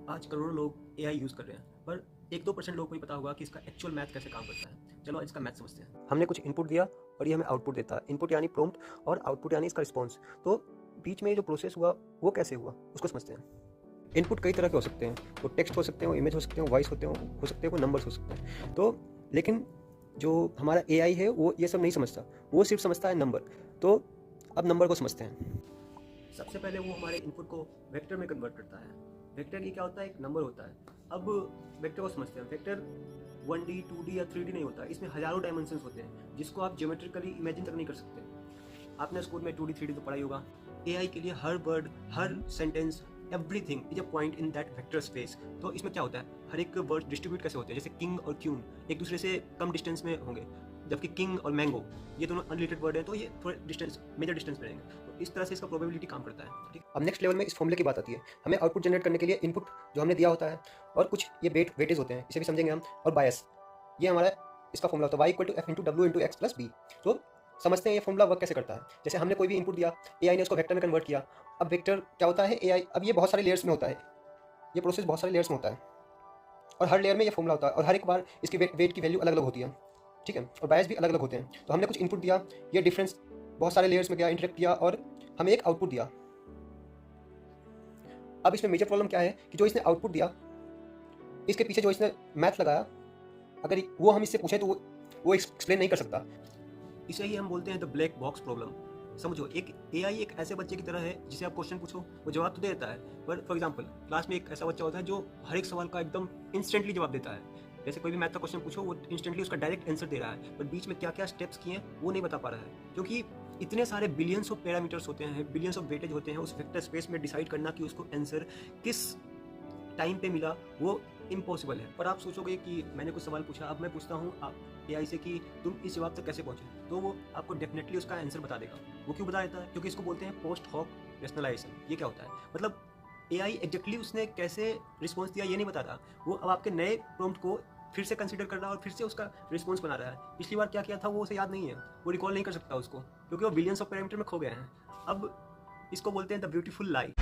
आज करोड़ों लोग एआई यूज़ कर रहे हैं, पर 1-2% लोगों को ही पता होगा कि इसका एक्चुअल मैथ कैसे काम करता है। चलो आज इसका मैथ समझते हैं। हमने कुछ इनपुट दिया और ये हमें आउटपुट देता है। इनपुट यानी प्रॉम्प्ट और आउटपुट यानी इसका रिस्पॉन्स। तो बीच में जो प्रोसेस हुआ वो कैसे हुआ उसको समझते हैं। इनपुट कई तरह के हो सकते हैं, वो टेक्स्ट हो सकते हैं, वो इमेज हो सकते हैं, वो वॉइस हो सकते हैं, वो नंबर्स हो सकते हैं। तो लेकिन जो हमारा एआई है वो ये सब नहीं समझता, वो सिर्फ समझता है नंबर। तो अब नंबर को समझते हैं। सबसे पहले वो हमारे इनपुट को वेक्टर में कन्वर्ट करता है। वेक्टर ये क्या होता है? एक नंबर होता है। अब वेक्टर को समझते हैं। वेक्टर 1D 2D या 3D नहीं होता, इसमें हजारों डायमेंशंस होते हैं जिसको आप ज्योमेट्रिकली इमेजिन तक नहीं कर सकते। आपने स्कूल में 2D 3D तो पढ़ाई होगा। एआई के लिए हर वर्ड, हर sentence, everything is a point in that vector space. तो इसमें क्या होता है, हर एक वर्ड डिस्ट्रीब्यूट कैसे होते हैं, जैसे किंग और क्यून एक दूसरे से कम डिस्टेंस में होंगे, जबकि किंग और मैंगो ये दोनों अनरिलेटेड वर्ड हैं, तो ये थोड़े डिस्टेंस, मेजर डिस्टेंस में रहेंगे। तो इस तरह से इसका प्रोबेबिलिटी काम करता है। ठीक। अब नेक्स्ट लेवल में इस फॉर्मूले की बात आती है। हमें आउटपुट जनरेट करने के लिए इनपुट जो हमने दिया होता है और कुछ ये वेटेज होते हैं, इसे भी समझेंगे हम, और बायस, ये हमारा इसका फॉर्मूला होता है y = f × w × x + b। तो समझते हैं ये फॉर्मूला वर्क कैसे करता है। जैसे हमने कोई भी इनपुट दिया, एआई ने उसको वेक्टर में कन्वर्ट किया। अब वेक्टर क्या होता है, एआई, अब ये बहुत सारे लेयर्स में होता है, ये प्रोसेस बहुत सारे लेयर्स में होता है और हर लेयर में ये फॉर्मूला होता है और हर एक बार इसकी वेट की वैल्यू अलग अलग होती है। ठीक है, और बायस भी अलग अलग होते हैं। तो हमने कुछ इनपुट दिया, ये डिफरेंस बहुत सारे लेयर्स में गया, इंटरेक्ट किया और हमें एक आउटपुट दिया। अब इसमें मेजर प्रॉब्लम क्या है कि जो इसने आउटपुट दिया, इसके पीछे जो इसने मैथ लगाया, अगर वो हम इससे पूछें तो वो एक्सप्लेन नहीं कर सकता। इसे ही हम बोलते हैं द ब्लैक बॉक्स प्रॉब्लम। समझो, एक एआई एक ऐसे बच्चे की तरह है जिसे आप क्वेश्चन पूछो वो जवाब तो दे देता है, पर फॉर एग्जांपल क्लास में एक ऐसा बच्चा होता है जो हर एक सवाल का एकदम इंस्टेंटली जवाब देता है। जैसे कोई भी मैथ का क्वेश्चन पूछो वो इंस्टेंटली उसका डायरेक्ट आंसर दे रहा है, पर बीच में क्या क्या स्टेप्स किए हैं वो नहीं बता पा रहा है, क्योंकि इतने सारे बिलियंस ऑफ पैरामीटर्स होते हैं, बिलियंस ऑफ वेटेज होते हैं, उस वेक्टर स्पेस में डिसाइड करना कि उसको आंसर किस टाइम पे मिला वो इम्पॉसिबल है। पर आप सोचोगे कि मैंने कुछ सवाल पूछा, अब मैं पूछता हूँ आप एआई से कि तुम इस जवाब तक कैसे पहुँचे, तो वो आपको डेफिनेटली उसका आंसर बता देगा। वो क्यों बता देता है? क्योंकि इसको बोलते हैं पोस्ट हॉक रेशनलाइजेशन। ये क्या होता है, मतलब एआई एग्जैक्टली उसने कैसे रिस्पॉन्स दिया ये नहीं बता रहा, वो अब आपके नए प्रॉम्प्ट को फिर से कंसीडर कर रहा है और फिर से उसका रिस्पॉन्स बना रहा है। पिछली बार क्या किया था वो उसे याद नहीं है, वो रिकॉल नहीं कर सकता उसको, क्योंकि वो बिलियंस ऑफ पैरामीटर में खो गए हैं। अब इसको बोलते हैं द ब्यूटीफुल लाई।